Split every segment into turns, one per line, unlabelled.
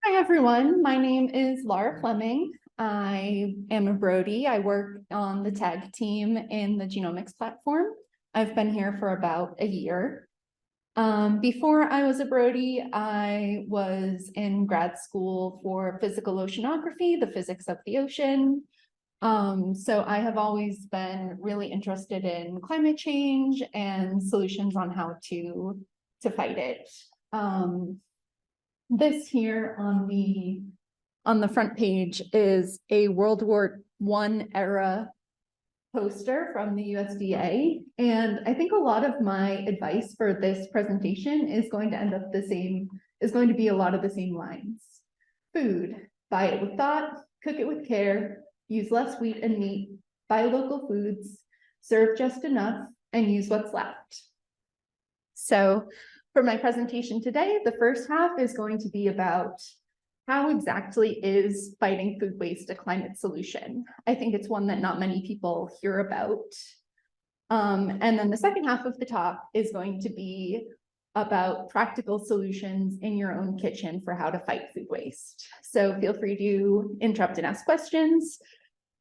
Hi, everyone. My name is Laura Fleming. I am a Brody. I work on the tag team in the genomics platform. I've been here for about a year. Before I was a Brody, I was in grad school for physical oceanography, the physics of the ocean. So I have always been really interested in climate change and solutions on how to fight it. This here on the front page is a World War I era poster from the USDA. And I think a lot of my advice for this presentation is going to end up is going to be a lot of the same lines. Food, buy it with thought, cook it with care, use less wheat and meat, buy local foods, serve just enough, and use what's left. So for my presentation today, the first half is going to be about how exactly is fighting food waste a climate solution? I think it's one that not many people hear about. And then the second half of the talk is going to be about practical solutions in your own kitchen for how to fight food waste. So feel free to interrupt and ask questions.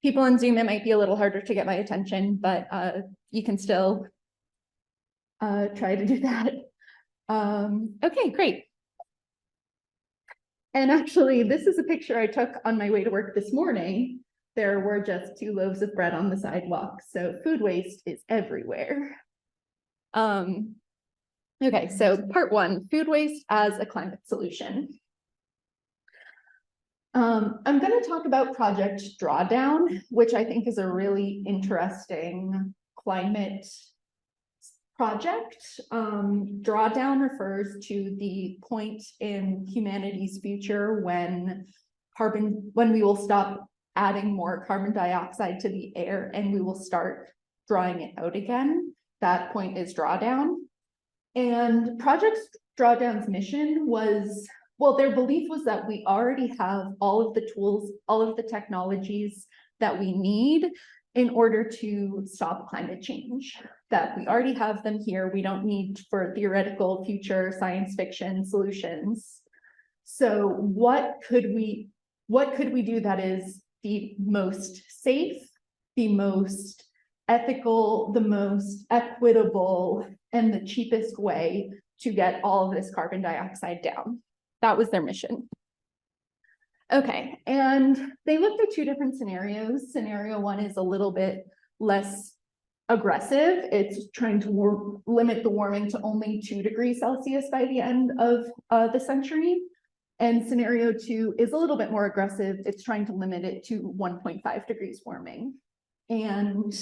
People on Zoom, it might be a little harder to get my attention, but you can still try to do that. Okay, great. And actually, this is a picture I took on my way to work this morning. There were just 2 loaves of bread on the sidewalk, so food waste is everywhere. Okay, so part 1, food waste as a climate solution. I'm going to talk about Project Drawdown, which I think is a really interesting climate project. Drawdown refers to the point in humanity's future when we will stop adding more carbon dioxide to the air and we will start drawing it out again. That point is drawdown. And Project Drawdown's mission was, well, their belief was that we already have all of the tools, all of the technologies that we need in order to stop climate change, that we already have them here. We don't need for theoretical future science fiction solutions. So what could we do that is the most safe, the most ethical, the most equitable, and the cheapest way to get all of this carbon dioxide down? That was their mission. Okay, and they looked at 2 different scenarios. Scenario 1 is a little bit less aggressive. It's trying to limit the warming to only 2 degrees Celsius by the end of the century. And scenario 2 is a little bit more aggressive. It's trying to limit it to 1.5 degrees warming. And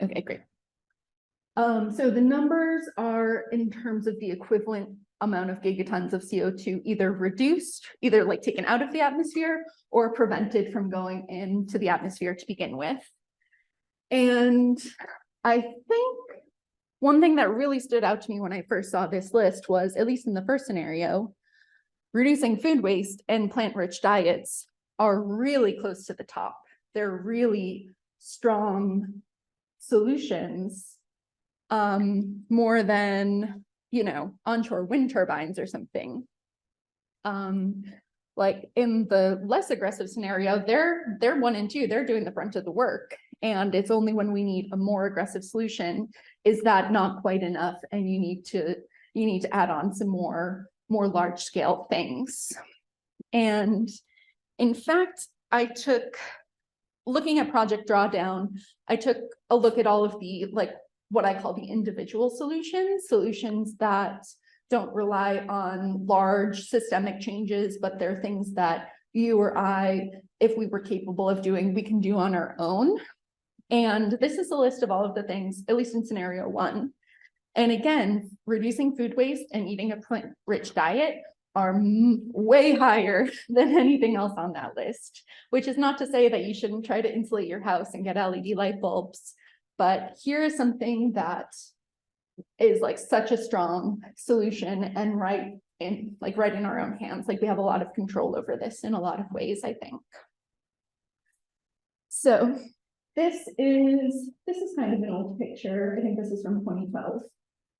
okay, great. So the numbers are in terms of the equivalent amount of gigatons of CO2 either reduced, either like taken out of the atmosphere or prevented from going into the atmosphere to begin with. And I think one thing that really stood out to me when I first saw this list was, at least in the first scenario, reducing food waste and plant-rich diets are really close to the top. They're really strong solutions. More than, onshore wind turbines or something. Like in the less aggressive scenario, they're 1 and 2, they're doing the brunt of the work. And it's only when we need a more aggressive solution, is that not quite enough? And you need to add on some more large scale things. And in fact, looking at Project Drawdown, I took a look at all of the what I call the individual solutions that don't rely on large systemic changes, but they're things that you or I, if we were capable of doing, we can do on our own. And this is a list of all of the things, at least in scenario 1. And again, reducing food waste and eating a plant-rich diet are way higher than anything else on that list, which is not to say that you shouldn't try to insulate your house and get LED light bulbs. But here is something that is such a strong solution and right in our own hands. We have a lot of control over this in a lot of ways, I think. So this is kind of an old picture. I think this is from 2012,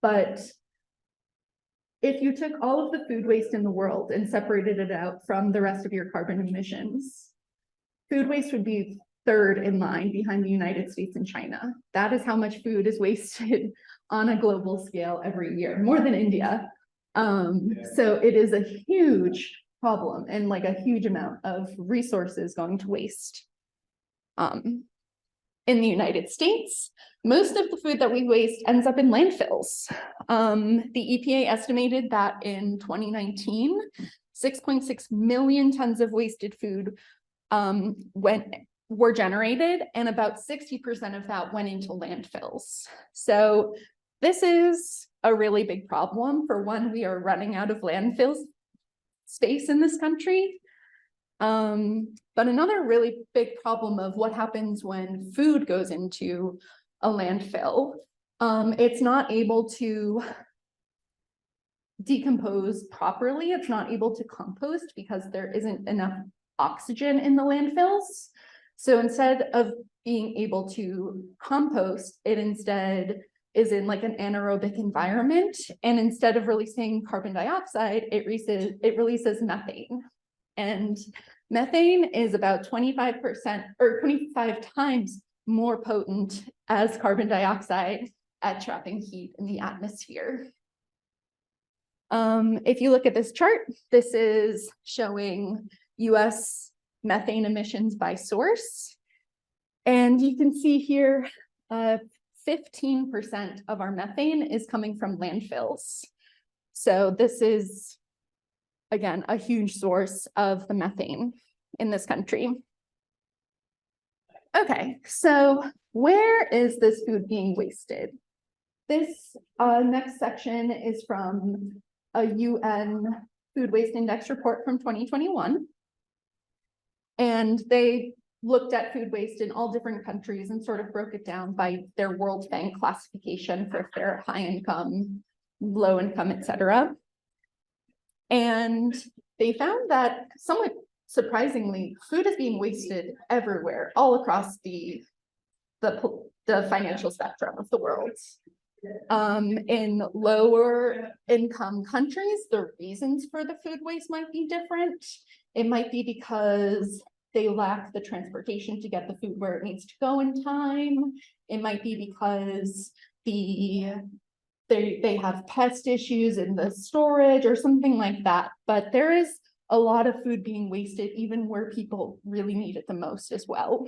but if you took all of the food waste in the world and separated it out from the rest of your carbon emissions, food waste would be third in line behind the United States and China. That is how much food is wasted on a global scale every year, more than India. So it is a huge problem and like a huge amount of resources going to waste. In the United States, most of the food that we waste ends up in landfills. The EPA estimated that in 2019, 6.6 million tons of wasted food were generated, and about 60% of that went into landfills. So this is a really big problem. For one, we are running out of landfill space in this country. But another really big problem of what happens when food goes into a landfill, it's not able to decompose properly. It's not able to compost because there isn't enough oxygen in the landfills. So instead of being able to compost, it instead is in like an anaerobic environment. And instead of releasing carbon dioxide, it releases methane. And methane is about 25% or 25 times more potent as carbon dioxide at trapping heat in the atmosphere. If you look at this chart, this is showing US methane emissions by source. And you can see here, 15% of our methane is coming from landfills. So this is, again, a huge source of the methane in this country. Okay, so where is this food being wasted? This next section is from a UN Food Waste Index report from 2021. And they looked at food waste in all different countries and sort of broke it down by their World Bank classification for if they're high income, low income, etc. And they found that somewhat surprisingly, food is being wasted everywhere, all across the financial spectrum of the world. In lower income countries, the reasons for the food waste might be different. It might be because they lack the transportation to get the food where it needs to go in time. It might be because they have pest issues in the storage or something like that. But there is a lot of food being wasted even where people really need it the most as well.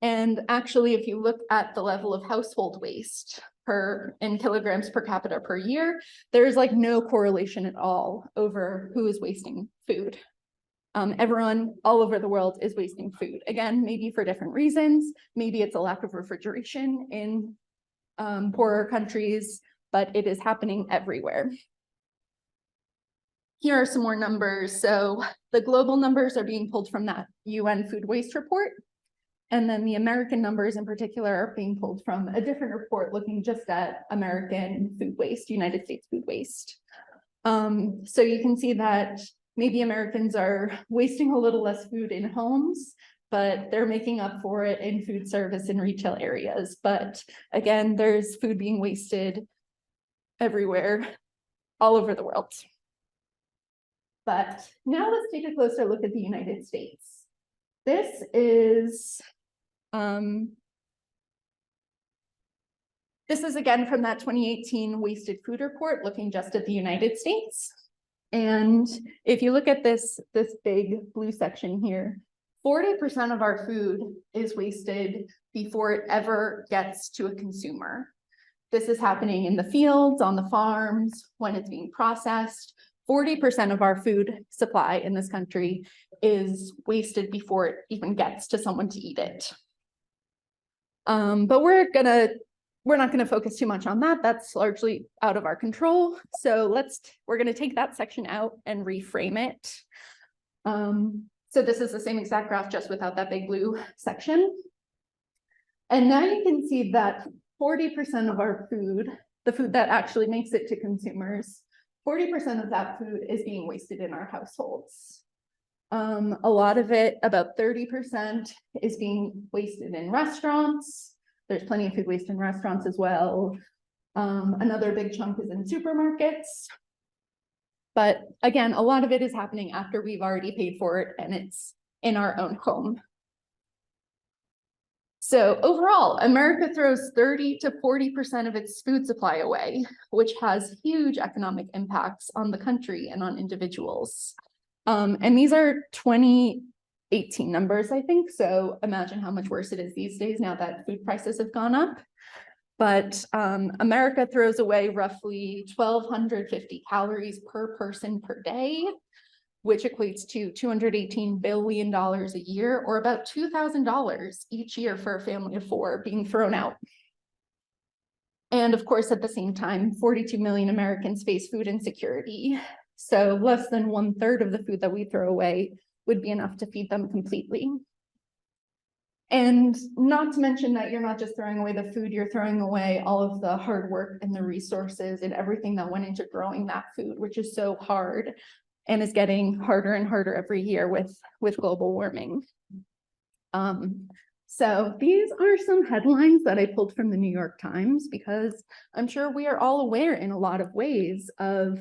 And actually, if you look at the level of household waste in kilograms per capita per year, there's like no correlation at all over who is wasting food. Everyone all over the world is wasting food. Again, maybe for different reasons. Maybe it's a lack of refrigeration in poorer countries, but it is happening everywhere. Here are some more numbers. So the global numbers are being pulled from that UN food waste report. And then the American numbers in particular are being pulled from a different report looking just at American food waste, United States food waste. So you can see that maybe Americans are wasting a little less food in homes, but they're making up for it in food service and retail areas. But again, there's food being wasted everywhere, all over the world. But now let's take a closer look at the United States. This is again from that 2018 wasted food report, looking just at the United States. And if you look at this big blue section here, 40% of our food is wasted before it ever gets to a consumer. This is happening in the fields, on the farms, when it's being processed. 40% of our food supply in this country is wasted before it even gets to someone to eat it. But we're not gonna focus too much on that. That's largely out of our control. So we're gonna take that section out and reframe it. So this is the same exact graph, just without that big blue section. And now you can see that 40% of our food, the food that actually makes it to consumers, 40% of that food is being wasted in our households. A lot of it, about 30%, is being wasted in restaurants. There's plenty of food waste in restaurants as well. Another big chunk is in supermarkets. But again, a lot of it is happening after we've already paid for it and it's in our own home. So overall, America throws 30 to 40% of its food supply away, which has huge economic impacts on the country and on individuals. And these are 2018 numbers, I think. So imagine how much worse it is these days now that food prices have gone up. But America throws away roughly 1,250 calories per person per day, which equates to $218 billion a year, or about $2,000 each year for a family of 4 being thrown out. And of course, at the same time, 42 million Americans face food insecurity. So less than 1/3 of the food that we throw away would be enough to feed them completely. And not to mention that you're not just throwing away the food, you're throwing away all of the hard work and the resources and everything that went into growing that food, which is so hard and is getting harder and harder every year with global warming. So these are some headlines that I pulled from the New York Times, because I'm sure we are all aware in a lot of ways of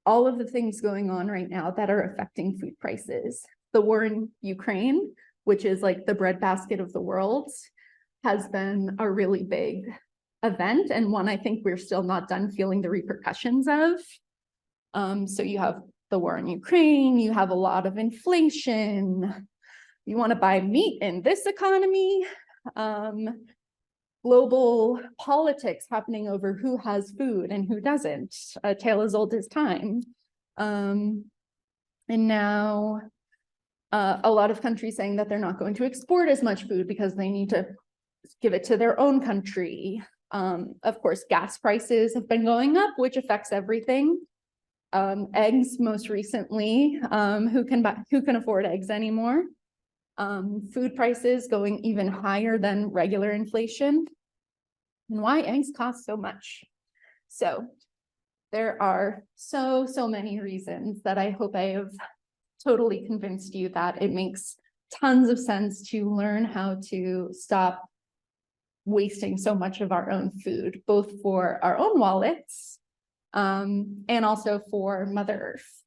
all of the things going on right now that are affecting food prices. The war in Ukraine, which is like the breadbasket of the world, has been a really big event, and one I think we're still not done feeling the repercussions of. So you have the war in Ukraine, you have a lot of inflation, you want to buy meat in this economy, global politics happening over who has food and who doesn't, a tale as old as time. And now a lot of countries saying that they're not going to export as much food because they need to give it to their own country. Of course, gas prices have been going up, which affects everything. Eggs, most recently, who can afford eggs anymore? Food prices going even higher than regular inflation, and why eggs cost so much. So there are so many reasons that I hope I have totally convinced you that it makes tons of sense to learn how to stop wasting so much of our own food, both for our own wallets and also for Mother Earth.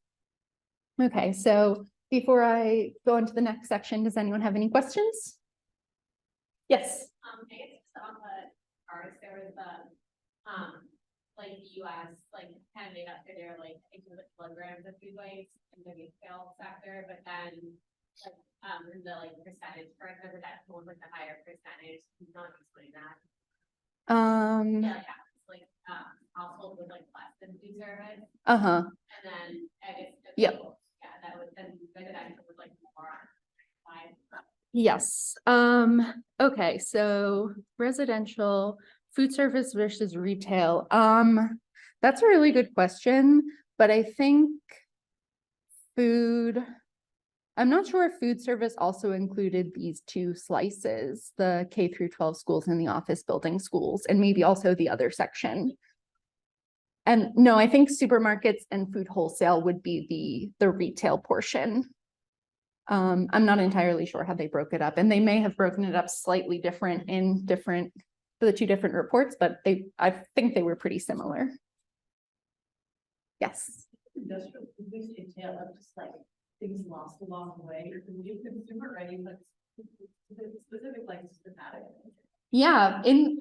Okay, so before I go into the next section, does anyone have any questions? Yes.
I guess just on the cards, there was the like the US kind of made up for their like kilograms of food waste in the retail sector, but then in the percentage for it, whether that's one with the higher percentage, not explain that. Yeah, household with less than food service. And then I guess
Yep.
Yeah, that was then residential was more on 5.
Yes. Okay, so residential food service versus retail. That's a really good question, but I think I'm not sure if food service also included these 2 slices, the K through 12 schools and the office building schools, and maybe also the other section. And no, I think supermarkets and food wholesale would be the retail portion. I'm not entirely sure how they broke it up, and they may have broken it up slightly different in the 2 different reports, but I think they were pretty similar. Yes.
Industrial food waste entail of just things lost along the way, or can you consumer ready, but specific systematic?
Yeah, in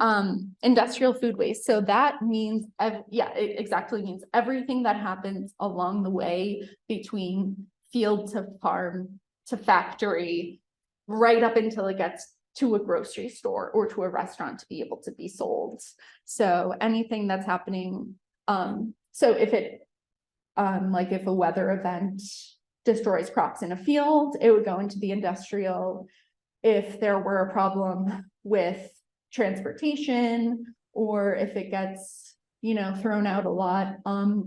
industrial food waste. So that means, it exactly means everything that happens along the way between field to farm to factory, right up until it gets to a grocery store or to a restaurant to be able to be sold. So anything that's happening, so if it, if a weather event destroys crops in a field, it would go into the industrial. If there were a problem with transportation, or if it gets, thrown out a lot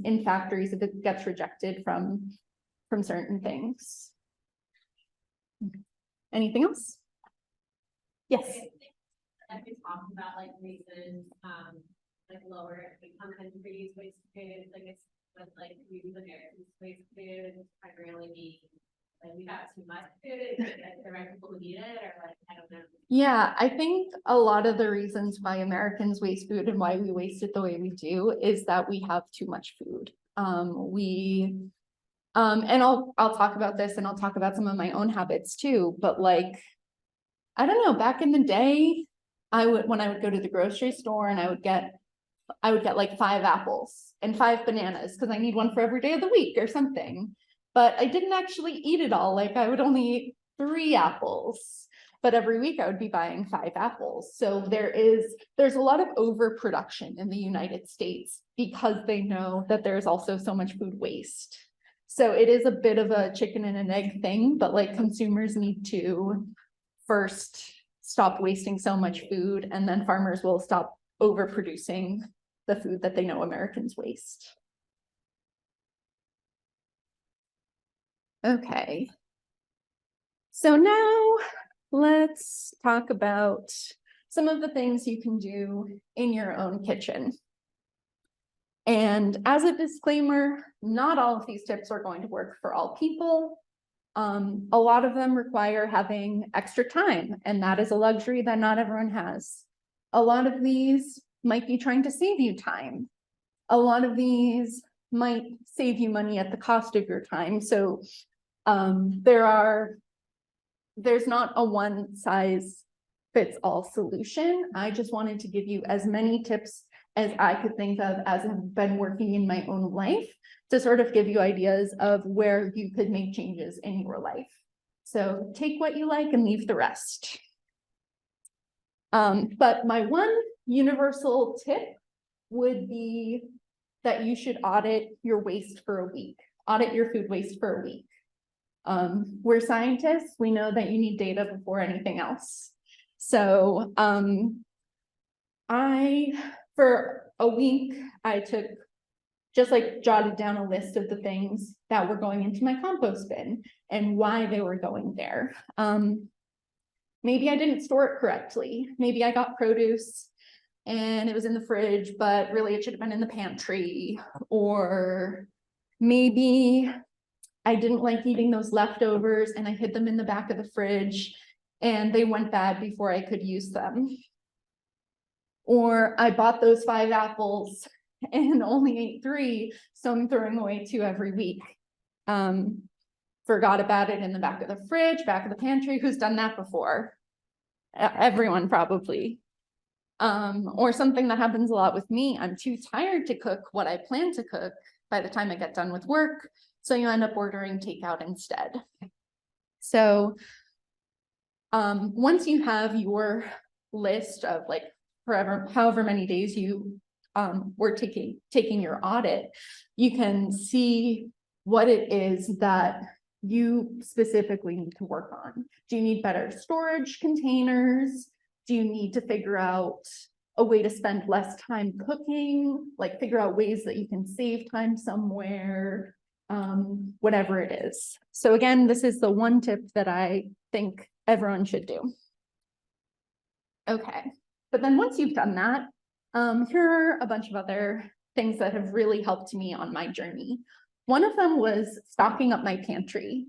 in factories, if it gets rejected from certain things. Anything else? Yes.
I've been talking about reasons lower income countries waste food, it's with Americans waste food primarily be like we got too much food, like the right people who need it, or like, I don't know.
Yeah, I think a lot of the reasons why Americans waste food and why we waste it the way we do is that we have too much food. And I'll talk about this and I'll talk about some of my own habits too, but like, I don't know, back in the day, when I would go to the grocery store and I would get like 5 apples and 5 bananas because I need one for every day of the week or something. But I didn't actually eat it all. Like I would only eat 3 apples, but every week I would be buying 5 apples. So there's a lot of overproduction in the United States because they know that there's also so much food waste. So it is a bit of a chicken and an egg thing, but like consumers need to first stop wasting so much food, and then farmers will stop overproducing the food that they know Americans waste. Okay. So now let's talk about some of the things you can do in your own kitchen. And as a disclaimer, not all of these tips are going to work for all people. A lot of them require having extra time, and that is a luxury that not everyone has. A lot of these might be trying to save you time. A lot of these might save you money at the cost of your time. So there's not a one size fits all solution. I just wanted to give you as many tips as I could think of as have been working in my own life to sort of give you ideas of where you could make changes in your life. So take what you like and leave the rest. But my one universal tip would be that you should audit your waste for a week. Audit your food waste for a week. We're scientists, we know that you need data before anything else. So for a week, I jotted down a list of the things that were going into my compost bin and why they were going there. Maybe I didn't store it correctly. Maybe I got produce and it was in the fridge, but really it should have been in the pantry. Or maybe I didn't like eating those leftovers and I hid them in the back of the fridge and they went bad before I could use them. Or I bought those 5 apples and only ate 3, so I'm throwing away 2 every week. Forgot about it in the back of the fridge, back of the pantry. Who's done that before? Everyone probably. Or something that happens a lot with me, I'm too tired to cook what I plan to cook by the time I get done with work, so you end up ordering takeout instead. So once you have your list of like however many days you were taking your audit, you can see what it is that you specifically need to work on. Do you need better storage containers? Do you need to figure out a way to spend less time cooking? Like figure out ways that you can save time somewhere, whatever it is. So again, this is the one tip that I think everyone should do. Okay. But then once you've done that, here are a bunch of other things that have really helped me on my journey. One of them was stocking up my pantry.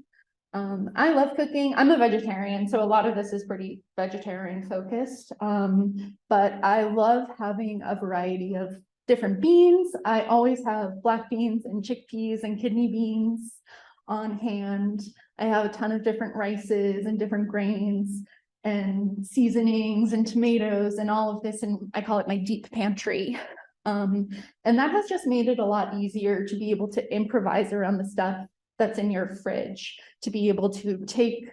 I love cooking. I'm a vegetarian, so a lot of this is pretty vegetarian focused. But I love having a variety of different beans. I always have black beans and chickpeas and kidney beans on hand. I have a ton of different rices and different grains and seasonings and tomatoes and all of this, and I call it my deep pantry. And that has just made it a lot easier to be able to improvise around the stuff that's in your fridge, to be able to take,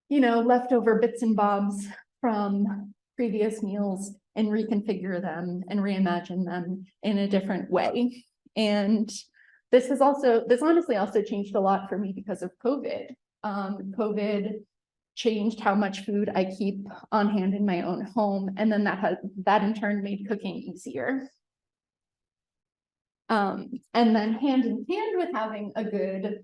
leftover bits and bobs from previous meals and reconfigure them and reimagine them in a different way. And this honestly also changed a lot for me because of COVID. COVID changed how much food I keep on hand in my own home. And then that in turn made cooking easier. And then hand in hand with having a good,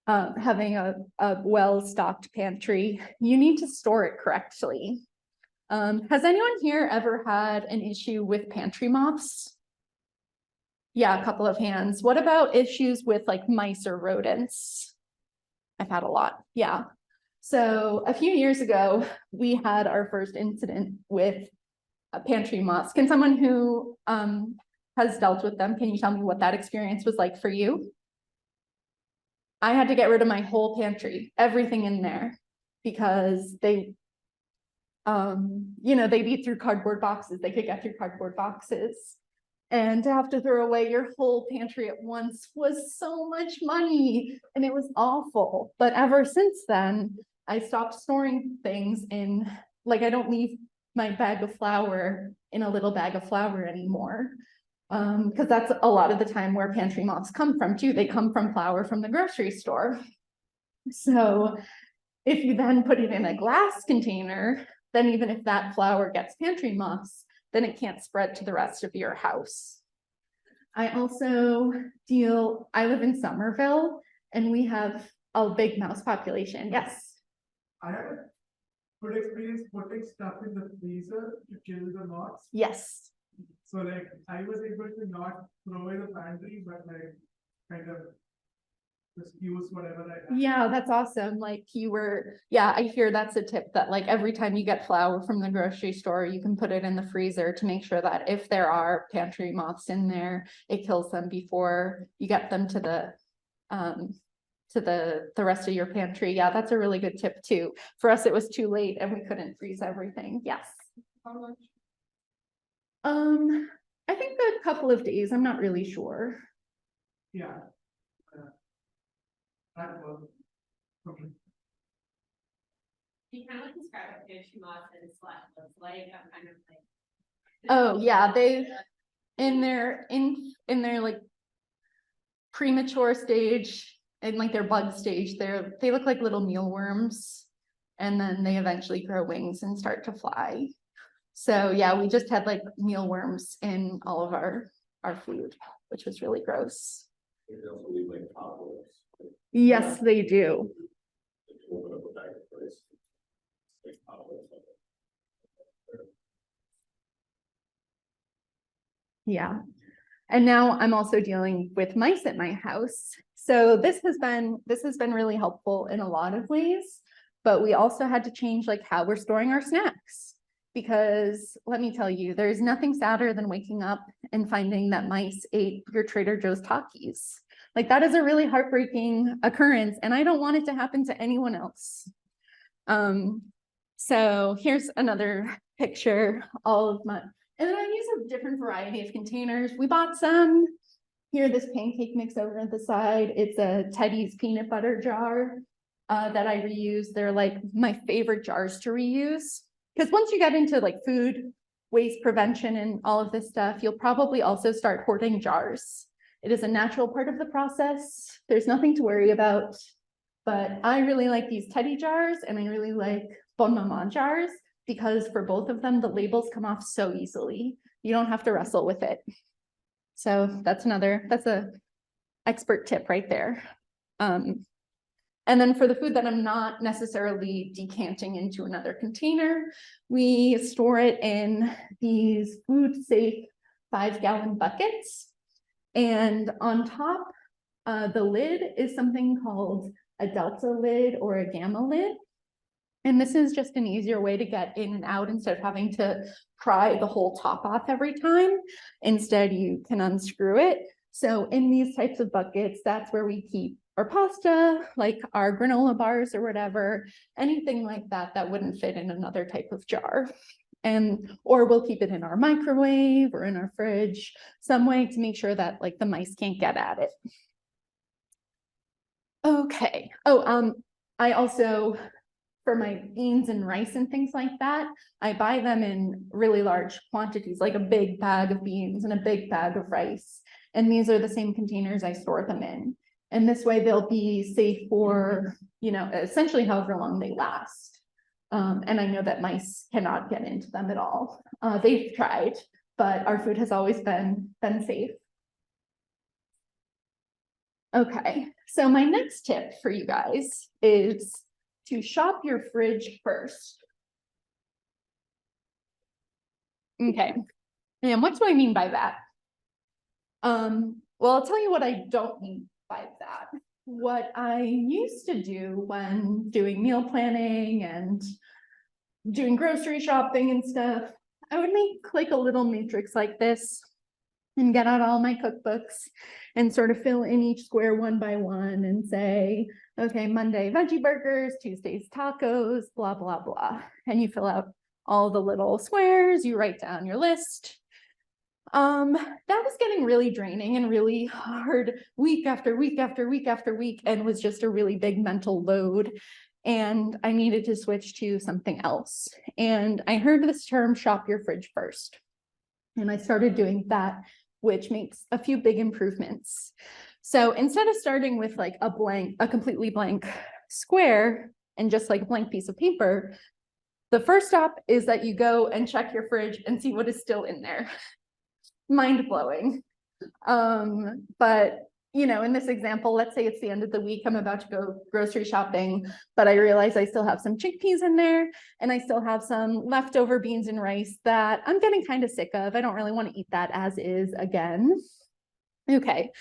having a well-stocked pantry, you need to store it correctly. Has anyone here ever had an issue with pantry moths? Yeah, a couple of hands. What about issues with like mice or rodents? I've had a lot, yeah. So a few years ago, we had our first incident with a pantry moths. Can someone who has dealt with them, can you tell me what that experience was like for you? I had to get rid of my whole pantry, everything in there, because they, you know, they'd eat through cardboard boxes. They could get through cardboard boxes. And to have to throw away your whole pantry at once was so much money, and it was awful. But ever since then, I stopped storing things in, like, I don't leave my bag of flour in a little bag of flour anymore. Because that's a lot of the time where pantry moths come from too. They come from flour from the grocery store. So if you then put it in a glass container, then even if that flour gets pantry moths, then it can't spread to the rest of your house. I also I live in Somerville, and we have a big mouse population. Yes.
I had a good experience putting stuff in the freezer to kill the moths.
Yes.
So like I was able to not throw away the pantry, but like kind of just use whatever I had.
Yeah, that's awesome. Like yeah, I hear that's a tip, that like every time you get flour from the grocery store, you can put it in the freezer to make sure that if there are pantry moths in there, it kills them before you get them to the rest of your pantry. Yeah, that's a really good tip too. For us, it was too late and we couldn't freeze everything. Yes.
How much?
I think a couple of days. I'm not really sure.
Yeah. That was. Okay.
You kind of like describe what pantry moths and slash looks like, I'm kind of like.
Oh yeah, in their like premature stage and like their bug stage, they look like little mealworms, and then they eventually grow wings and start to fly. So yeah, we just had like mealworms in all of our food, which was really gross.
They also leave like cobwebs.
Yes, they do.
Like, open up a bag of rice. Like cobwebs.
Yeah. And now I'm also dealing with mice at my house. So this has been really helpful in a lot of ways, but we also had to change like how we're storing our snacks. Because let me tell you, there's nothing sadder than waking up and finding that mice ate your Trader Joe's Takis. Like that is a really heartbreaking occurrence, and I don't want it to happen to anyone else. So here's another picture, and then I use a different variety of containers. We bought some. Here, this pancake mix over at the side. It's a Teddy's peanut butter jar that I reuse. They're like my favorite jars to reuse. Because once you get into like food waste prevention and all of this stuff, you'll probably also start hoarding jars. It is a natural part of the process. There's nothing to worry about, but I really like these Teddy jars, and I really like Bon Maman jars, because for both of them, the labels come off so easily. You don't have to wrestle with it. So that's a expert tip right there. And then for the food that I'm not necessarily decanting into another container, we store it in these food safe 5-gallon buckets. And on top, the lid is something called a delta lid or a gamma lid. And this is just an easier way to get in and out instead of having to pry the whole top off every time. Instead, you can unscrew it. So in these types of buckets, that's where we keep our pasta, like our granola bars or whatever, anything like that that wouldn't fit in another type of jar. Or we'll keep it in our microwave or in our fridge, some way to make sure that like the mice can't get at it. Okay. I also, for my beans and rice and things like that, I buy them in really large quantities, like a big bag of beans and a big bag of rice. And these are the same containers I store them in. And this way they'll be safe for, essentially however long they last. And I know that mice cannot get into them at all. They've tried, but our food has always been safe. Okay, so my next tip for you guys is to shop your fridge first. Okay, and what do I mean by that? Well, I'll tell you what I don't mean by that. what I used to do when doing meal planning and doing grocery shopping and stuff, I would make like a little matrix like this and get out all my cookbooks and sort of fill in each square one by one and say, okay, Monday veggie burgers, Tuesday's tacos, blah, blah, blah. And you fill out all the little squares, you write down your list. That was getting really draining and really hard week after week after week after week, and was just a really big mental load. And I needed to switch to something else. And I heard this term, shop your fridge first. And I started doing that, which makes a few big improvements. So instead of starting with like a completely blank square and just like a blank piece of paper, the first step is that you go and check your fridge and see what is still in there. Mind blowing. But you know, in this example, let's say it's the end of the week, I'm about to go grocery shopping, but I realize I still have some chickpeas in there and I still have some leftover beans and rice that I'm getting kind of sick of. I don't really want to eat that as is again. Okay.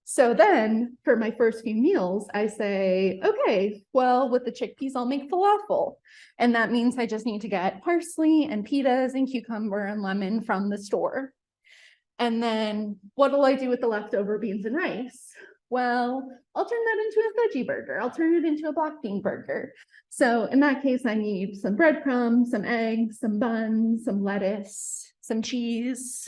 So then for my first few meals, I say, okay, well, with the chickpeas, I'll make falafel. And that means I just need to get parsley and pitas and cucumber and lemon from the store. And then what'll I do with the leftover beans and rice? Well, I'll turn that into a veggie burger. I'll turn it into a black bean burger. So in that case, I need some breadcrumbs, some eggs, some buns, some lettuce, some cheese.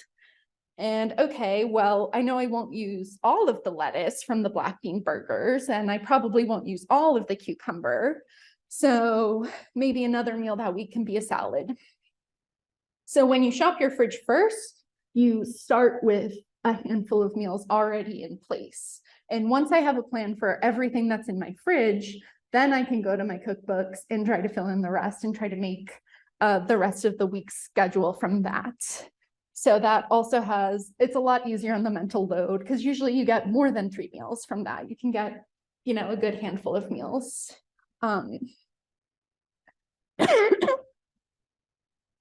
And okay, well, I know I won't use all of the lettuce from the black bean burgers, and I probably won't use all of the cucumber. So maybe another meal that week can be a salad. So when you shop your fridge first, you start with a handful of meals already in place. And once I have a plan for everything that's in my fridge, then I can go to my cookbooks and try to fill in the rest and try to make the rest of the week's schedule from that. So that also it's a lot easier on the mental load, because usually you get more than 3 meals from that. You can get, you know, a good handful of meals.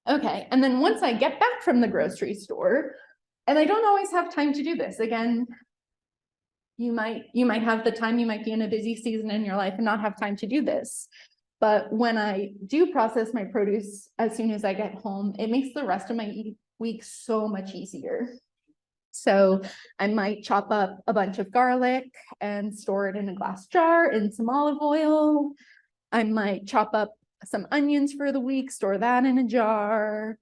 Okay, and then once I get back from the grocery store, and I don't always have time to do this, again, you might have the time, you might be in a busy season in your life and not have time to do this. But when I do process my produce as soon as I get home, it makes the rest of my week so much easier. So I might chop up a bunch of garlic and store it in a glass jar in some olive oil. I might chop up some onions for the week, store that in a jar.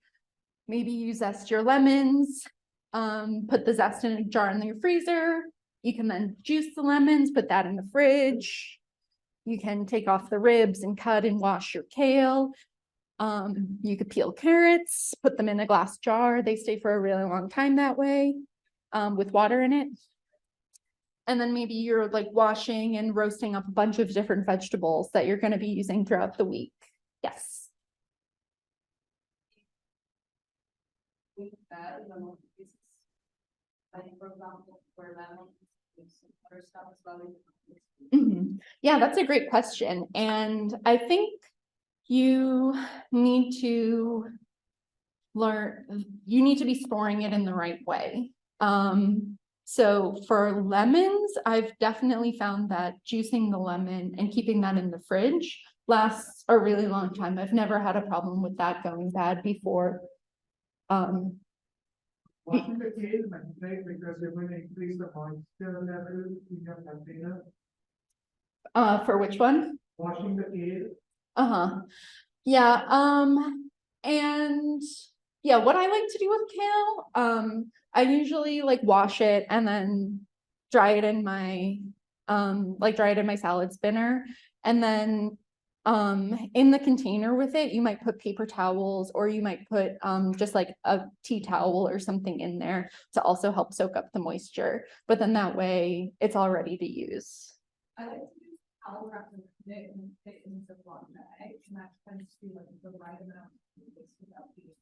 Maybe you zest your lemons, put the zest in a jar in your freezer. You can then juice the lemons, put that in the fridge. You can take off the ribs and cut and wash your kale. You could peel carrots, put them in a glass jar. They stay for a really long time that way, with water in it. And then maybe you're like washing and roasting up a bunch of different vegetables that you're going to be using throughout the week. Yes. Yeah, that's a great question. And I think you need to be storing it in the right way. So for lemons, I've definitely found that juicing the lemon and keeping that in the fridge lasts a really long time. I've never had a problem with that going bad before.
Washing the kale, right? Because you're going to increase the moisture level in your container.
For which one?
Washing the kale.
Yeah. And yeah, what I like to do with kale, I usually like wash it and then dry it in my salad spinner. And then in the container with it, you might put paper towels, or you might put just like a tea towel or something in there to also help soak up the moisture. But then that way it's all ready to use.
I like to use towel wrap and put it in the Ziploc bag, and that tends to be like the right amount without being.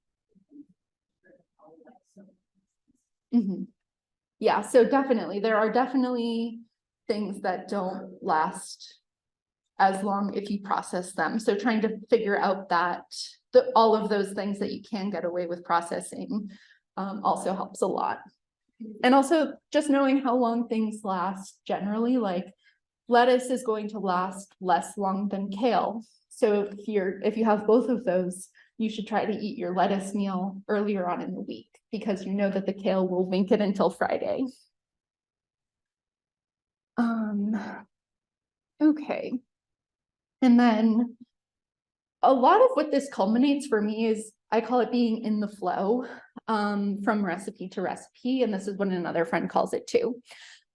Yeah, so definitely there are definitely things that don't last as long if you process them. So trying to figure out that all of those things that you can get away with processing also helps a lot. And also just knowing how long things last generally, like lettuce is going to last less long than kale. So if you have both of those, you should try to eat your lettuce meal earlier on in the week, because you know that the kale will wink it until Friday. Okay. And then a lot of what this culminates for me is, I call it being in the flow, from recipe to recipe. And this is what another friend calls it too.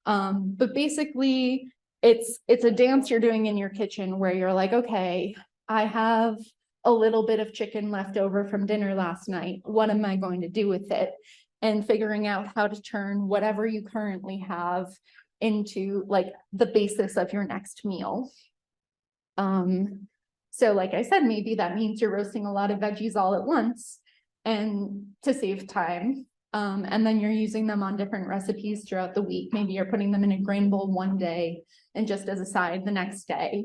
But basically it's a dance you're doing in your kitchen where you're like, okay, I have a little bit of chicken left over from dinner last night. What am I going to do with it? And figuring out how to turn whatever you currently have into like the basis of your next meal. So like I said, maybe that means you're roasting a lot of veggies all at once and to save time. And then you're using them on different recipes throughout the week. Maybe you're putting them in a grain bowl one day and just as a side the next day.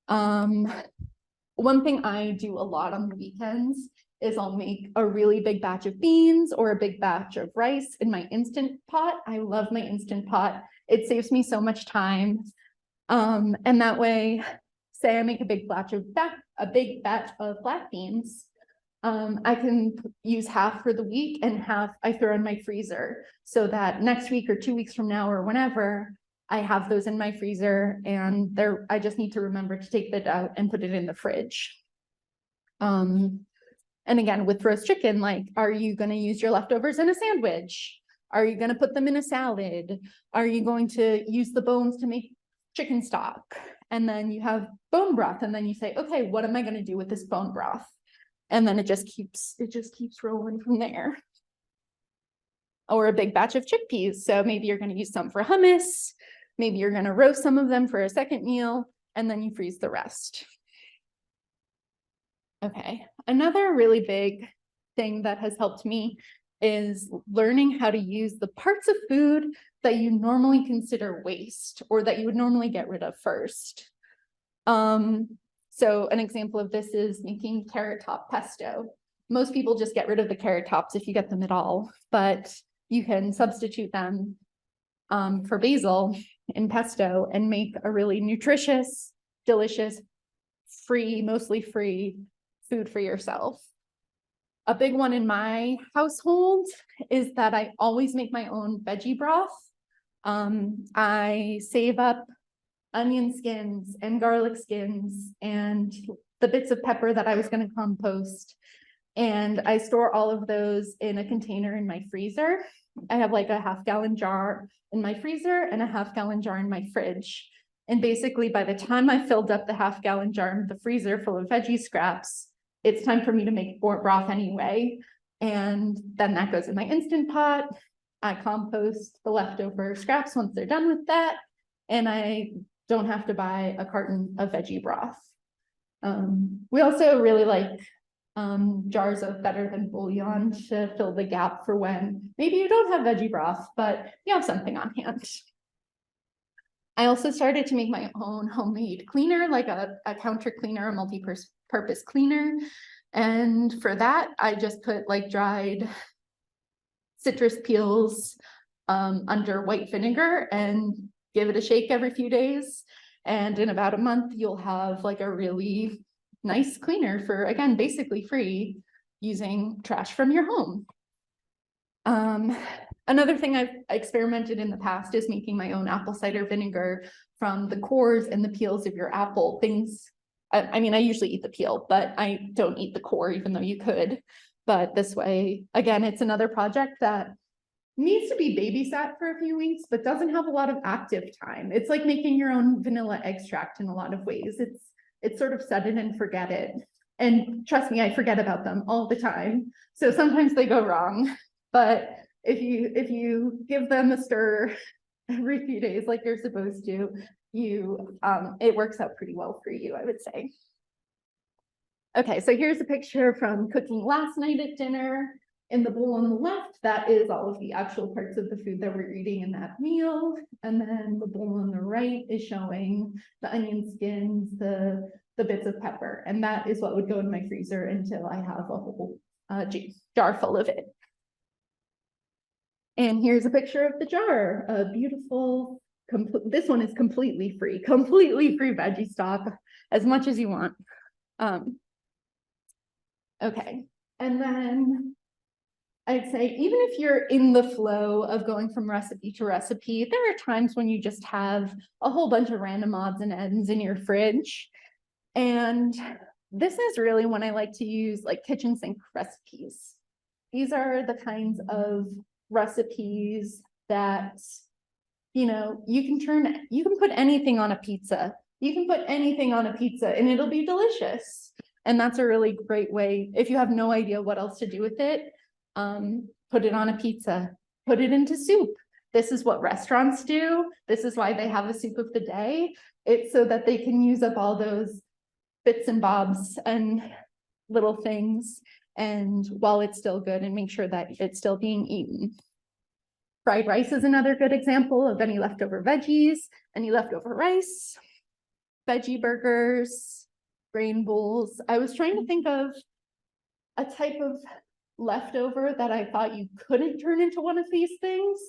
One thing I do a lot on the weekends is I'll make a really big batch of beans or a big batch of rice in my Instant Pot. I love my Instant Pot. It saves me so much time. And that way, say I make a big batch of black beans, I can use half for the week and half I throw in my freezer, so that next week or 2 weeks from now or whenever, I have those in my freezer, and I just need to remember to take that out and put it in the fridge. And again, with roast chicken, like, are you going to use your leftovers in a sandwich? Are you going to put them in a salad? Are you going to use the bones to make chicken stock? And then you have bone broth, and then you say, okay, what am I going to do with this bone broth? And then it just keeps rolling from there. Or a big batch of chickpeas. So maybe you're going to use some for hummus. Maybe you're going to roast some of them for a second meal, and then you freeze the rest. Okay, another really big thing that has helped me is learning how to use the parts of food that you normally consider waste or that you would normally get rid of first. So an example of this is making carrot top pesto. Most people just get rid of the carrot tops if you get them at all, but you can substitute them for basil in pesto and make a really nutritious, delicious, mostly free food for yourself. A big one in my household is that I always make my own veggie broth. I save up onion skins and garlic skins and the bits of pepper that I was going to compost. And I store all of those in a container in my freezer. I have like a half-gallon jar in my freezer and a half-gallon jar in my fridge. And basically by the time I filled up the half-gallon jar in the freezer full of veggie scraps, it's time for me to make broth anyway. And then that goes in my Instant Pot. I compost the leftover scraps once they're done with that. And I don't have to buy a carton of veggie broth. We also really like jars of better than bouillon to fill the gap for when maybe you don't have veggie broth, but you have something on hand. I also started to make my own homemade cleaner, like a counter cleaner, a multi-purpose cleaner. And for that, I just put like dried citrus peels under white vinegar and give it a shake every few days. And in about a month, you'll have like a really nice cleaner for, again, basically free, using trash from your home. Another thing I've experimented in the past is making my own apple cider vinegar from the cores and the peels of your apple. I mean, I usually eat the peel, but I don't eat the core, even though you could. But this way, again, it's another project that needs to be babysat for a few weeks, but doesn't have a lot of active time. It's like making your own vanilla extract in a lot of ways. It's sort of set it and forget it. And trust me, I forget about them all the time. So sometimes they go wrong, but if you give them a stir every few days like you're supposed to, it works out pretty well for you, I would say. Okay, so here's a picture from cooking last night at dinner. In the bowl on the left, that is all of the actual parts of the food that we're eating in that meal. And then the bowl on the right is showing the onion skins, the bits of pepper. And that is what would go in my freezer until I have a whole jar full of it. And here's a picture of the jar, a beautiful this one is completely free veggie stock, as much as you want. Okay, and then I'd say even if you're in the flow of going from recipe to recipe, there are times when you just have a whole bunch of random odds and ends in your fridge. And this is really when I like to use like kitchen sink recipes. These are the kinds of recipes that, you know, you can put anything on a pizza. You can put anything on a pizza and it'll be delicious. And that's a really great way, if you have no idea what else to do with it, put it on a pizza, put it into soup. This is what restaurants do. This is why they have a soup of the day. It's so that they can use up all those bits and bobs and little things, and while it's still good, and make sure that it's still being eaten. Fried rice is another good example of any leftover veggies, any leftover rice, veggie burgers, grain bowls. I was trying to think of a type of leftover that I thought you couldn't turn into one of these things,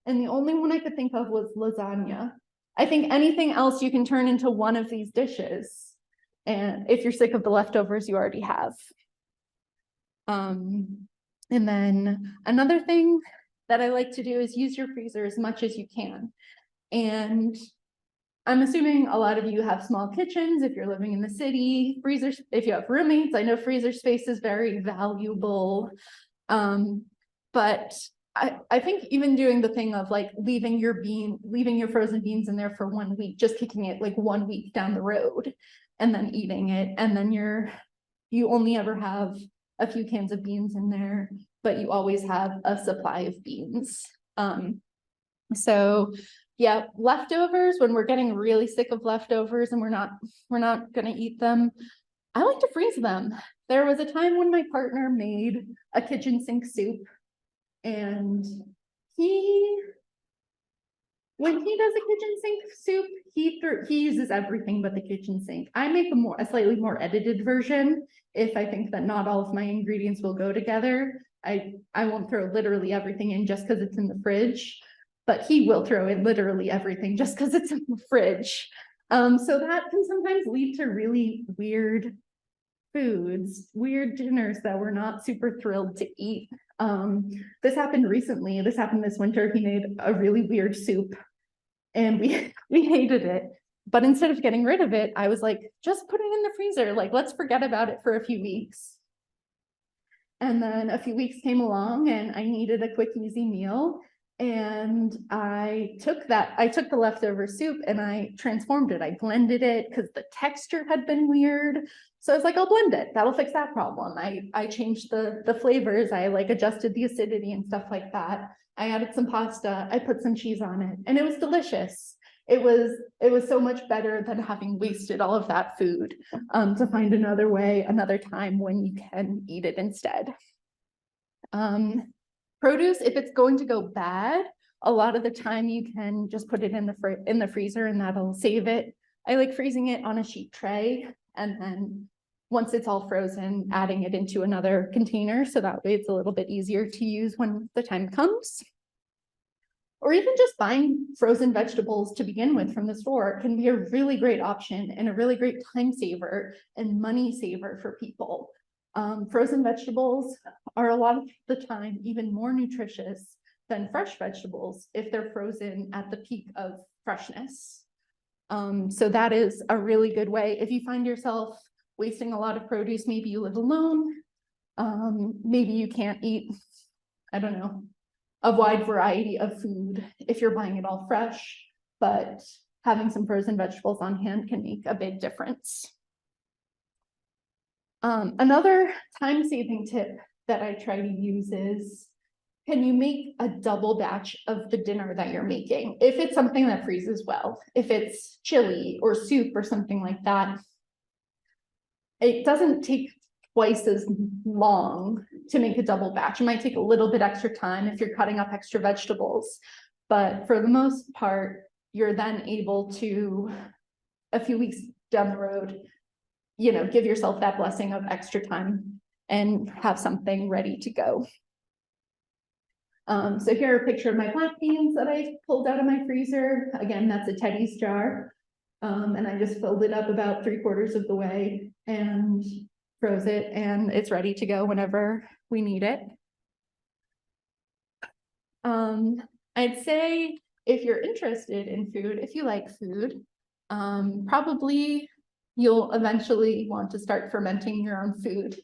and the only one I could think of was lasagna. I think anything else you can turn into one of these dishes, and if you're sick of the leftovers you already have. And then another thing that I like to do is use your freezer as much as you can. And I'm assuming a lot of you have small kitchens if you're living in the city. Freezers, if you have roommates, I know freezer space is very valuable. But I think even doing the thing of like leaving your frozen beans in there for 1 week, just kicking it like 1 week down the road and then eating it, and then you only ever have a few cans of beans in there, but you always have a supply of beans. So yeah, leftovers, when we're getting really sick of leftovers and we're not gonna eat them, I like to freeze them. There was a time when my partner made a kitchen sink soup, and when he does a kitchen sink soup, he uses everything but the kitchen sink. I make a slightly more edited version if I think that not all of my ingredients will go together. I won't throw literally everything in just because it's in the fridge, but he will throw in literally everything just because it's in the fridge. So that can sometimes lead to really weird foods, weird dinners that we're not super thrilled to eat. This happened recently. This happened this winter. He made a really weird soup and we hated it. But instead of getting rid of it, I was like, just put it in the freezer. Like, let's forget about it for a few weeks. And then a few weeks came along and I needed a quick, easy meal. And I took the leftover soup and I transformed it. I blended it because the texture had been weird. So I was like, I'll blend it. That'll fix that problem. I changed the flavors. I like adjusted the acidity and stuff like that. I added some pasta. I put some cheese on it and it was delicious. It was so much better than having wasted all of that food, to find another way, another time when you can eat it instead. Produce, if it's going to go bad, a lot of the time you can just put it in the freezer and that'll save it. I like freezing it on a sheet tray and then once it's all frozen, adding it into another container so that way it's a little bit easier to use when the time comes. Or even just buying frozen vegetables to begin with from the store can be a really great option and a really great time saver and money saver for people. Frozen vegetables are a lot of the time even more nutritious than fresh vegetables if they're frozen at the peak of freshness. So that is a really good way. If you find yourself wasting a lot of produce, maybe you live alone, maybe you can't eat, I don't know, a wide variety of food if you're buying it all fresh, but having some frozen vegetables on hand can make a big difference. Another time-saving tip that I try to use is, can you make a double batch of the dinner that you're making? If it's something that freezes well, if it's chili or soup or something like that, it doesn't take twice as long to make a double batch. It might take a little bit extra time if you're cutting up extra vegetables, but for the most part, you're then able to, a few weeks down the road, you know, give yourself that blessing of extra time and have something ready to go. So here a picture of my black beans that I pulled out of my freezer. Again, that's a Teddy's jar. And I just filled it up about 3/4 of the way and froze it, and it's ready to go whenever we need it. I'd say if you're interested in food, if you like food, probably you'll eventually want to start fermenting your own food.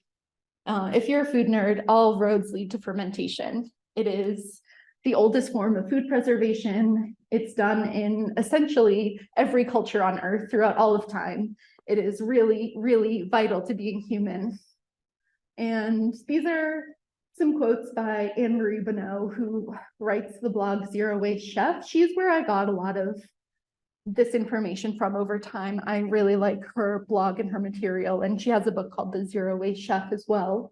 If you're a food nerd, all roads lead to fermentation. It is the oldest form of food preservation. It's done in essentially every culture on earth throughout all of time. It is really, really vital to being human. And these are some quotes by Anne-Marie Bonneau, who writes the blog Zero Waste Chef. She's where I got a lot of this information from over time. I really like her blog and her material, and she has a book called The Zero Waste Chef as well.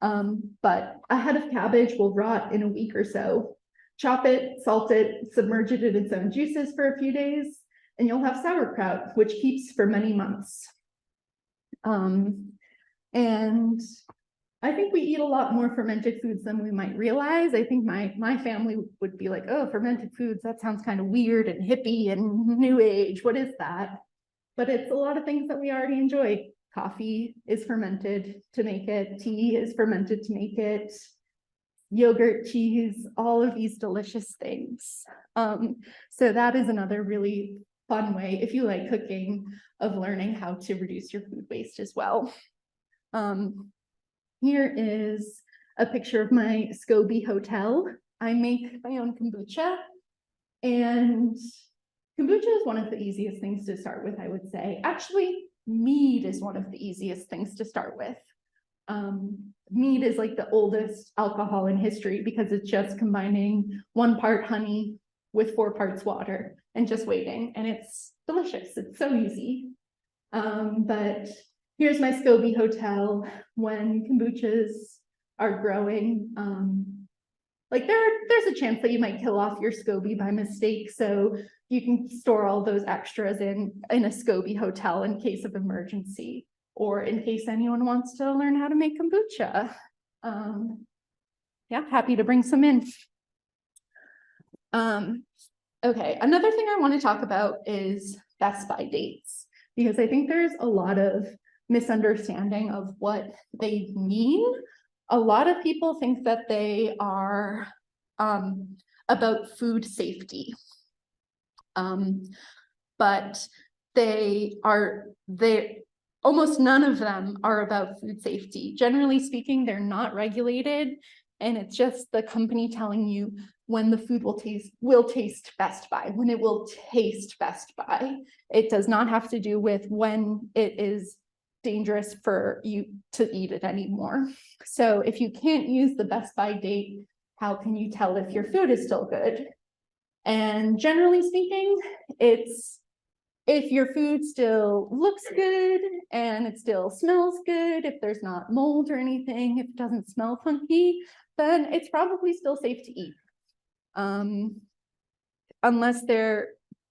But a head of cabbage will rot in a week or so. Chop it, salt it, submerge it in its own juices for a few days, and you'll have sauerkraut, which keeps for many months. And I think we eat a lot more fermented foods than we might realize. I think my family would be like, oh, fermented foods, that sounds kind of weird and hippie and new age. What is that? But it's a lot of things that we already enjoy. Coffee is fermented to make it. Tea is fermented to make it. Yogurt, cheese, all of these delicious things. So that is another really fun way, if you like cooking, of learning how to reduce your food waste as well. Here is a picture of my SCOBY hotel. I make my own kombucha, and kombucha is one of the easiest things to start with, I would say. Actually, mead is one of the easiest things to start with. Mead is like the oldest alcohol in history because it's just combining 1 part honey with 4 parts water and just waiting, and it's delicious. It's so easy. But here's my SCOBY hotel when kombuchas are growing. Like there's a chance that you might kill off your SCOBY by mistake, so you can store all those extras in a SCOBY hotel in case of emergency, or in case anyone wants to learn how to make kombucha. Yeah, happy to bring some in. Okay, another thing I want to talk about is Best By dates, because I think there's a lot of misunderstanding of what they mean. A lot of people think that they are about food safety, but almost none of them are about food safety. Generally speaking, they're not regulated, and it's just the company telling you when the food will taste best by, when it will taste best by. It does not have to do with when it is dangerous for you to eat it anymore. So if you can't use the Best By date, how can you tell if your food is still good? And generally speaking, it's if your food still looks good and it still smells good, if there's not mold or anything, if it doesn't smell funky, then it's probably still safe to eat. Unless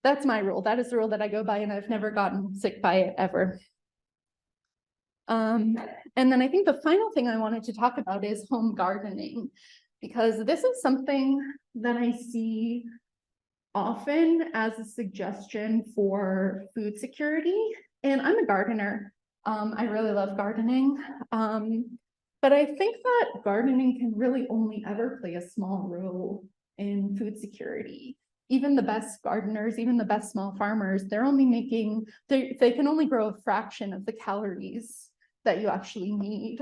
that's my rule. That is the rule that I go by, and I've never gotten sick by it ever. And then I think the final thing I wanted to talk about is home gardening, because this is something that I see often as a suggestion for food security. And I'm a gardener. I really love gardening. But I think that gardening can really only ever play a small role in food security. Even the best gardeners, even the best small farmers, they can only grow a fraction of the calories that you actually need.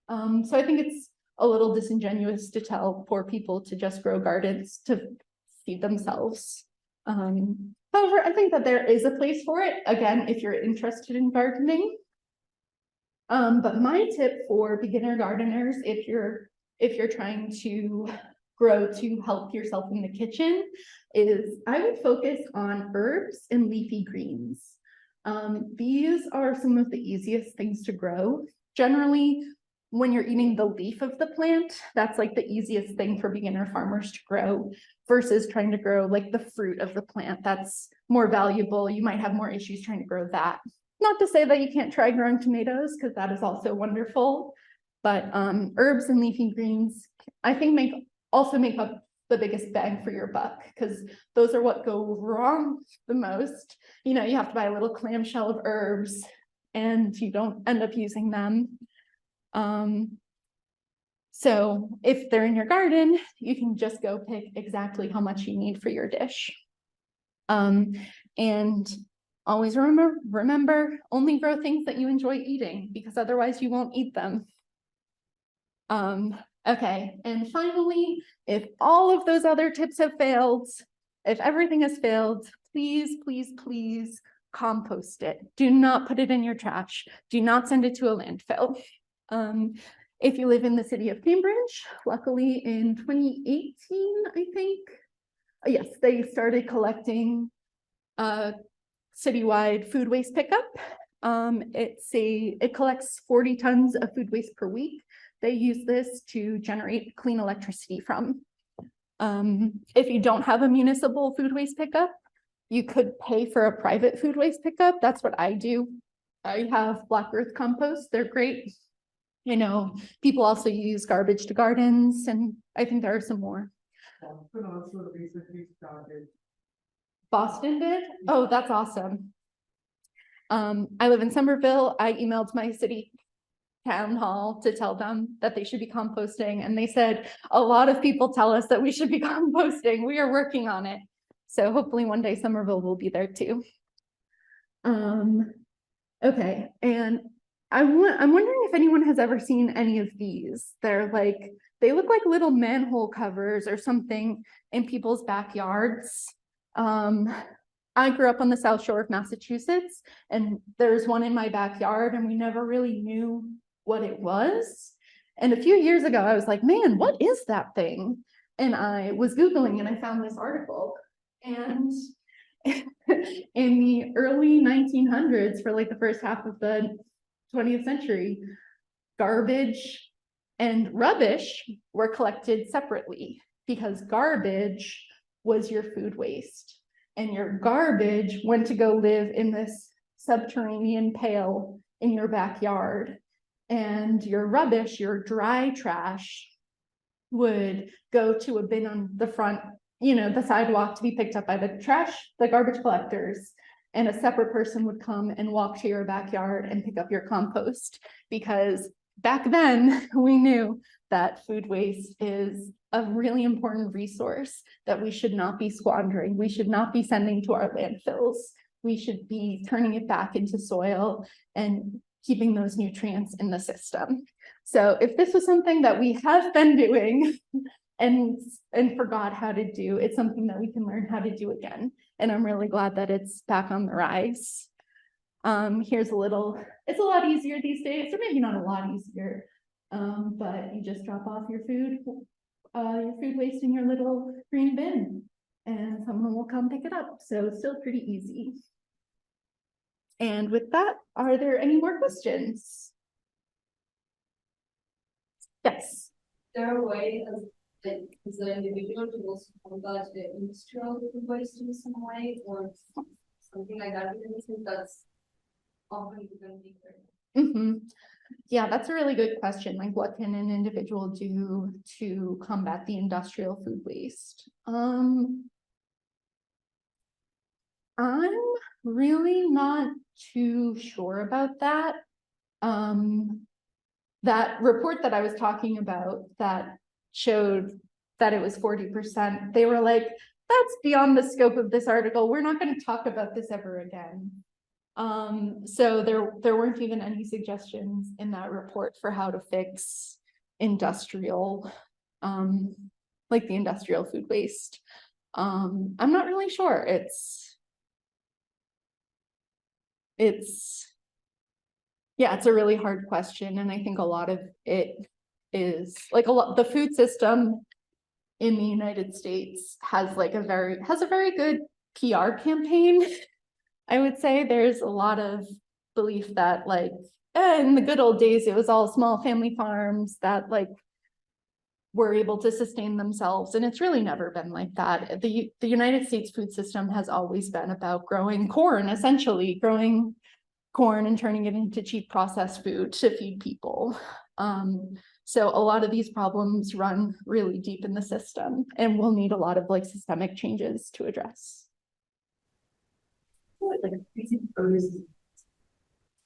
So I think it's a little disingenuous to tell poor people to just grow gardens to feed themselves. However, I think that there is a place for it, again, if you're interested in gardening. But my tip for beginner gardeners, if you're trying to grow to help yourself in the kitchen, is I would focus on herbs and leafy greens. These are some of the easiest things to grow. Generally, when you're eating the leaf of the plant, that's like the easiest thing for beginner farmers to grow, versus trying to grow like the fruit of the plant. That's more valuable. You might have more issues trying to grow that. Not to say that you can't try growing tomatoes, because that is also wonderful, but herbs and leafy greens, I think, make up the biggest bang for your buck, because those are what go wrong the most. You know, you have to buy a little clamshell of herbs and you don't end up using them. So if they're in your garden, you can just go pick exactly how much you need for your dish. And always remember, only grow things that you enjoy eating, because otherwise you won't eat them. Okay, and finally, if all of those other tips have failed, if everything has failed, please, please, please compost it. Do not put it in your trash. Do not send it to a landfill. If you live in the city of Cambridge, luckily in 2018, I think, yes, they started collecting citywide food waste pickup. It collects 40 tons of food waste per week. They use this to generate clean electricity from. If you don't have a municipal food waste pickup, you could pay for a private food waste pickup. That's what I do. I have Black Earth compost. They're great. You know, people also use garbage to gardens, and I think there are some more.
Boston also recently started.
Boston did? Oh, that's awesome. I live in Somerville. I emailed my city town hall to tell them that they should be composting, and they said a lot of people tell us that we should be composting. We are working on it. So hopefully one day Somerville will be there too. Okay, and I'm wondering if anyone has ever seen any of these. They look like little manhole covers or something in people's backyards. I grew up on the South Shore of Massachusetts, and there's one in my backyard, and we never really knew what it was. And a few years ago, I was like, man, what is that thing? And I was Googling and I found this article. And in the early 1900s, for like the first half of the 20th century, garbage and rubbish were collected separately, because garbage was your food waste, and your garbage went to go live in this subterranean pail in your backyard, and your rubbish, your dry trash, would go to a bin on the front, you know, the sidewalk, to be picked up by the garbage collectors. And a separate person would come and walk to your backyard and pick up your compost, because back then we knew that food waste is a really important resource that we should not be squandering. We should not be sending to our landfills. We should be turning it back into soil and keeping those nutrients in the system. So if this was something that we have been doing and forgot how to do, it's something that we can learn how to do again. And I'm really glad that it's back on the rise. Here's it's a lot easier these days, or maybe not a lot easier, but you just drop off your food waste in your little green bin, and someone will come pick it up. So it's still pretty easy. And with that, are there any more questions? Yes.
There are ways that as an individual to also combat the industrial food waste in some way, or something like that, because that's often going to be very.
Yeah, that's a really good question. Like, what can an individual do to combat the industrial food waste? I'm really not too sure about that. That report that I was talking about that showed that it was 40%, they were like, that's beyond the scope of this article. We're not going to talk about this ever again. So there weren't even any suggestions in that report for how to fix industrial, like the industrial food waste. I'm not really sure. Yeah, it's a really hard question. And I think a lot of it is like the food system in the United States has a very good PR campaign. I would say there's a lot of belief that in the good old days, it was all small family farms that were able to sustain themselves. And it's really never been like that. The United States food system has always been about growing corn, essentially growing corn and turning it into cheap processed food to feed people. So a lot of these problems run really deep in the system and we'll need a lot of like systemic changes to address.
Like freezing produce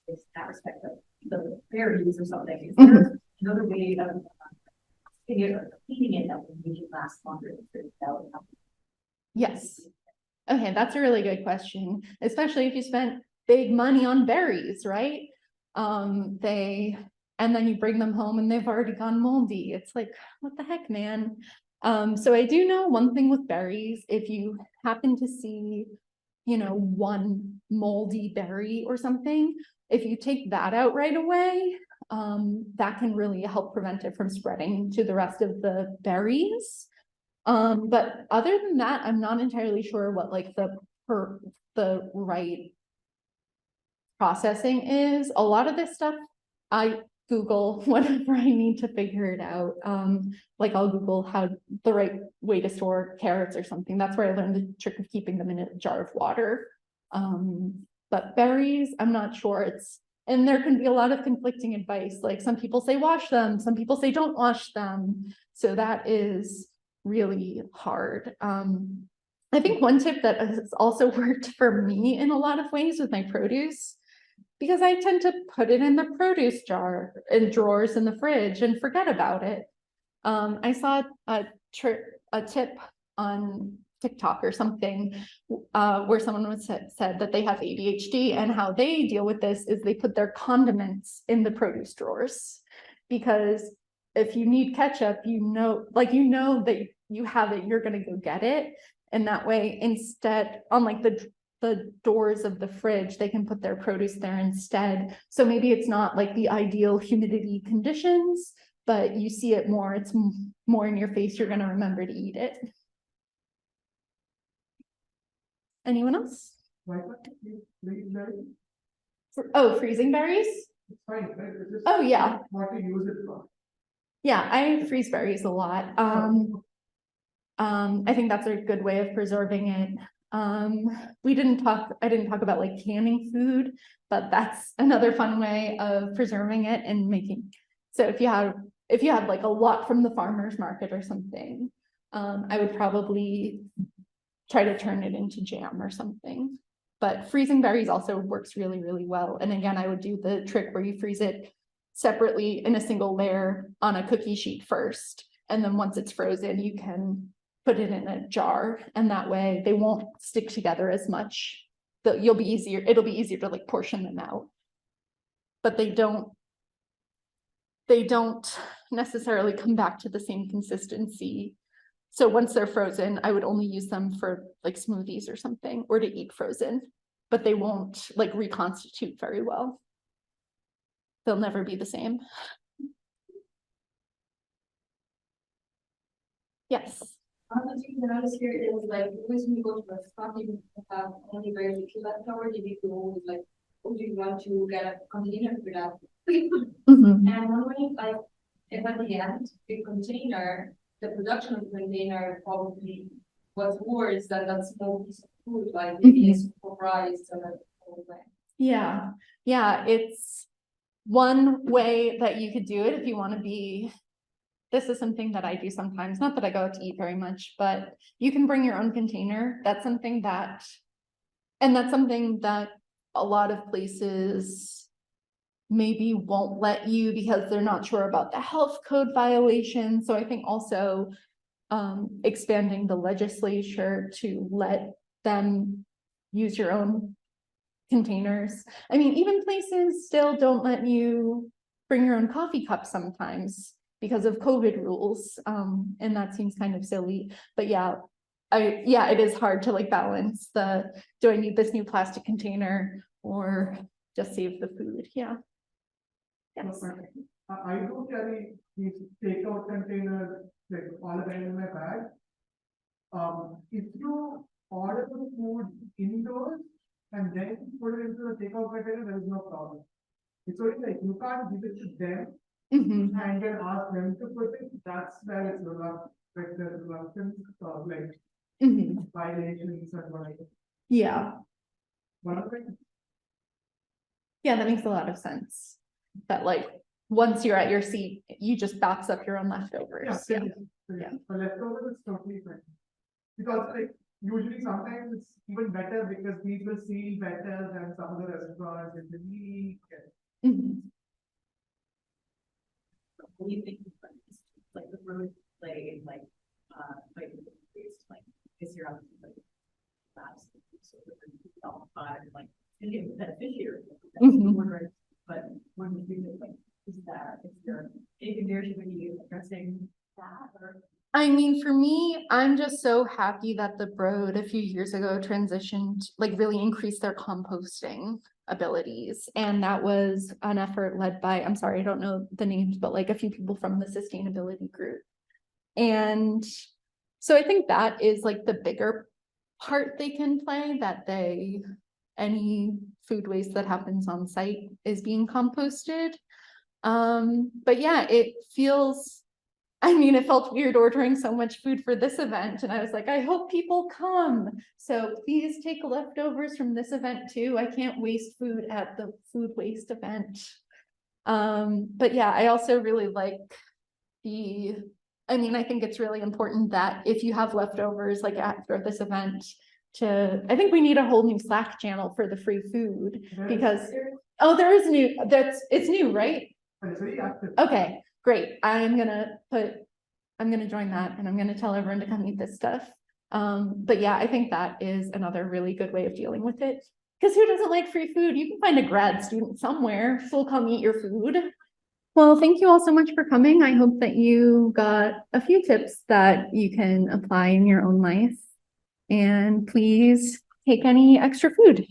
is that respect of the berries or something. Is there another way of heating it that would make it last longer?
Yes. Okay, that's a really good question, especially if you spent big money on berries, right? And then you bring them home and they've already gone moldy. It's like, what the heck, man? So I do know one thing with berries, if you happen to see, you know, one moldy berry or something, if you take that out right away, that can really help prevent it from spreading to the rest of the berries. But other than that, I'm not entirely sure what like the right processing is. A lot of this stuff I Google whenever I need to figure it out. Like I'll Google how the right way to store carrots or something. That's where I learned the trick of keeping them in a jar of water. But berries, I'm not sure. And there can be a lot of conflicting advice. Like some people say wash them, some people say don't wash them. So that is really hard. I think one tip that has also worked for me in a lot of ways with my produce, because I tend to put it in the produce jar and drawers in the fridge and forget about it. I saw a tip on TikTok or something where someone said that they have ADHD, and how they deal with this is they put their condiments in the produce drawers, because if you need ketchup, you know that you have it, you're going to go get it. And that way, instead, on like the doors of the fridge, they can put their produce there instead. So maybe it's not like the ideal humidity conditions, but you see it more, it's more in your face, you're going to remember to eat it. Anyone else?
Why not you freeze berries?
Oh, freezing berries?
It's fine, right? It's just
Oh, yeah.
what to use it for.
Yeah, I freeze berries a lot. I think that's a good way of preserving it. I didn't talk about like canning food, but that's another fun way of preserving it and making. So if you had like a lot from the farmer's market or something, I would probably try to turn it into jam or something. But freezing berries also works really, really well. And again, I would do the trick where you freeze it separately in a single layer on a cookie sheet first. And then once it's frozen, you can put it in a jar, and that way they won't stick together as much. It'll be easier to like portion them out. But they don't necessarily come back to the same consistency. So once they're frozen, I would only use them for like smoothies or something, or to eat frozen, but they won't like reconstitute very well. They'll never be the same. Yes.
Another thing that I noticed here is like, always when you go to a restaurant, you have only very little leftover. You need to always like, oh, do you want to get a container for that?
Mm-hmm.
And wondering like, if at the end, the production of the container probably was worse than that small piece of food, like maybe it's overpriced or the whole way.
Yeah, it's one way that you could do it if you want to be. This is something that I do sometimes, not that I go out to eat very much, but you can bring your own container. That's something that a lot of places maybe won't let you because they're not sure about the health code violation. So I think also expanding the legislature to let them use your own containers. I mean, even places still don't let you bring your own coffee cup sometimes because of COVID rules. And that seems kind of silly, but yeah, it is hard to like balance do I need this new plastic container or just save the food? Yeah. Yes.
I do carry these takeout containers like all the time in my bag. If you order the food indoors and then put it into the takeout container, there is no problem. It's only like you can't give it to them and then ask them to put it. That's where it's reluctance, like violations and whatever.
Yeah.
One of the
Yeah, that makes a lot of sense. That like once you're at your seat, you just box up your own leftovers. Yeah.
Yeah, the leftovers is totally fine. Because like, usually sometimes it's even better because these will seal better than some of the restaurants in the week.
Mhm.
What do you think, like, the road play, like, is your, like, labs, so that they're all five, like, and get beneficiary.
Mhm.
But what do you think, like, is there anything there should be addressing that, or?
I mean, for me, I'm just so happy that the Broad a few years ago transitioned, like really increased their composting abilities. And that was an effort led by, I'm sorry, I don't know the names, but like a few people from the sustainability group. And so I think that is like the bigger part they can play, that any food waste that happens on site is being composted. But yeah, it felt weird ordering so much food for this event, and I was like, I hope people come. So please take leftovers from this event too. I can't waste food at the food waste event. But yeah, I also really like I think it's really important that if you have leftovers, like after this event, I think we need a whole new Slack channel for the free food, because, oh, there is it's new, right?
And it's very active.
Okay, great. I'm gonna join that, and I'm gonna tell everyone to come eat this stuff. But yeah, I think that is another really good way of dealing with it. Because who doesn't like free food? You can find a grad student somewhere who'll come eat your food. Well, thank you all so much for coming. I hope that you got a few tips that you can apply in your own life. And please take any extra food.